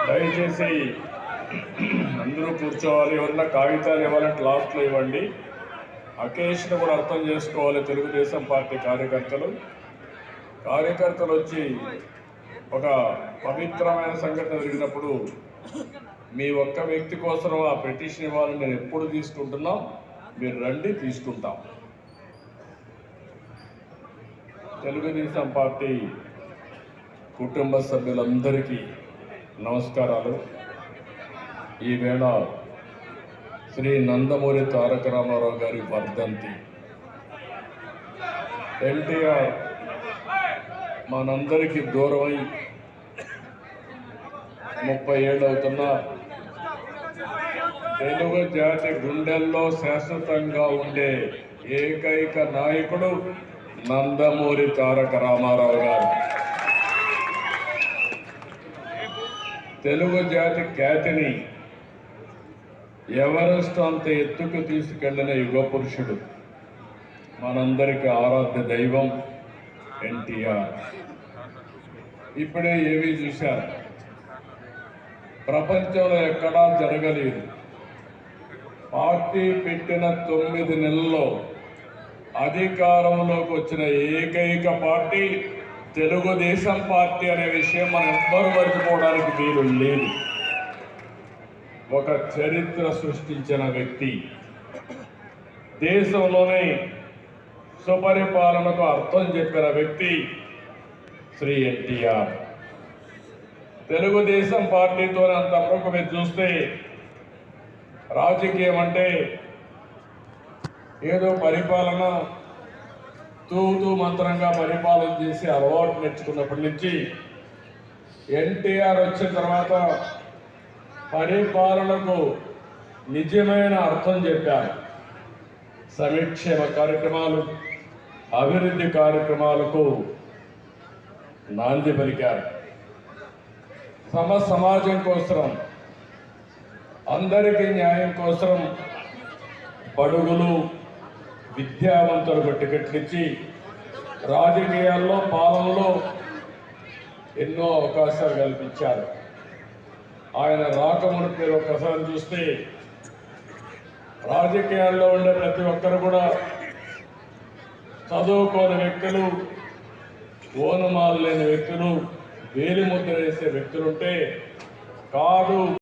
దయచేసి అందరూ కూర్చోవాలి. ఎవరన్నా కాగితాలు ఇవ్వాలంటే లాస్ట్లో ఇవ్వండి. అకేషన్ కూడా అర్థం చేసుకోవాలి. తెలుగుదేశం పార్టీ కార్యకర్తలు వచ్చి ఒక పవిత్రమైన సంఘటన జరిగినప్పుడు మీ ఒక్క వ్యక్తి కోసం ఆ పిటిషన్ ఇవ్వాలని నేను ఎప్పుడు తీసుకుంటున్నా, మీరు రండి, తీసుకుంటాం. తెలుగుదేశం పార్టీ కుటుంబ సభ్యులందరికీ నమస్కారాలు. ఈవేళ శ్రీ నందమూరి తారక రామారావు గారి వర్ధంతి. ఎన్టీఆర్ మనందరికీ దూరమై 30 ఏళ్ళు అవుతున్నా తెలుగు జాతి గుండెల్లో శాశ్వతంగా ఉండే ఏకైక నాయకుడు నందమూరి తారక రామారావు గారు. తెలుగు జాతి ఖ్యాతిని ఎవరెస్ట్ అంత ఎత్తుకు తీసుకెళ్లిన యుగ పురుషుడు, మనందరికీ ఆరాధ్య దైవం ఎన్టీఆర్. ఇప్పుడే ఏమీ చూశారు, ప్రపంచంలో ఎక్కడా జరగలేదు. పార్టీ పెట్టిన 9 నెలల్లో అధికారంలోకి వచ్చిన ఏకైక పార్టీ తెలుగుదేశం పార్టీ అనే విషయం మనం ఎవ్వరూ మర్చిపోవడానికి వీలు లేదు. ఒక చరిత్ర సృష్టించిన వ్యక్తి, దేశంలోనే సుపరిపాలనకు అర్థం చెప్పిన వ్యక్తి శ్రీ ఎన్టీఆర్. తెలుగుదేశం పార్టీతో అంతవరకు మీరు చూస్తే రాజకీయం అంటే ఏదో పరిపాలన తూతూ మంత్రంగా పరిపాలన చేసి అలవాటు నేర్చుకున్నప్పటి నుంచి ఎన్టీఆర్ వచ్చిన తర్వాత పరిపాలనకు నిజమైన అర్థం చెప్పారు. సంక్షేమ కార్యక్రమాలు, అభివృద్ధి కార్యక్రమాలకు నాంది పలికారు. సమాజం కోసం, అందరికీ న్యాయం కోసం బడుగులు, విద్యావంతులకు టికెట్లు ఇచ్చి రాజకీయాల్లో, పాలనలో ఎన్నో అవకాశాలు కల్పించారు. ఆయన రాకమునుపు మీరు ఒక్కసారి చూస్తే రాజకీయాల్లో ఉండే ప్రతి ఒక్కరు కూడా చదువుకోని వ్యక్తులు, ఓనమాలు లేని వ్యక్తులు, వేలిముద్ర వేసే వ్యక్తులుంటే కాదు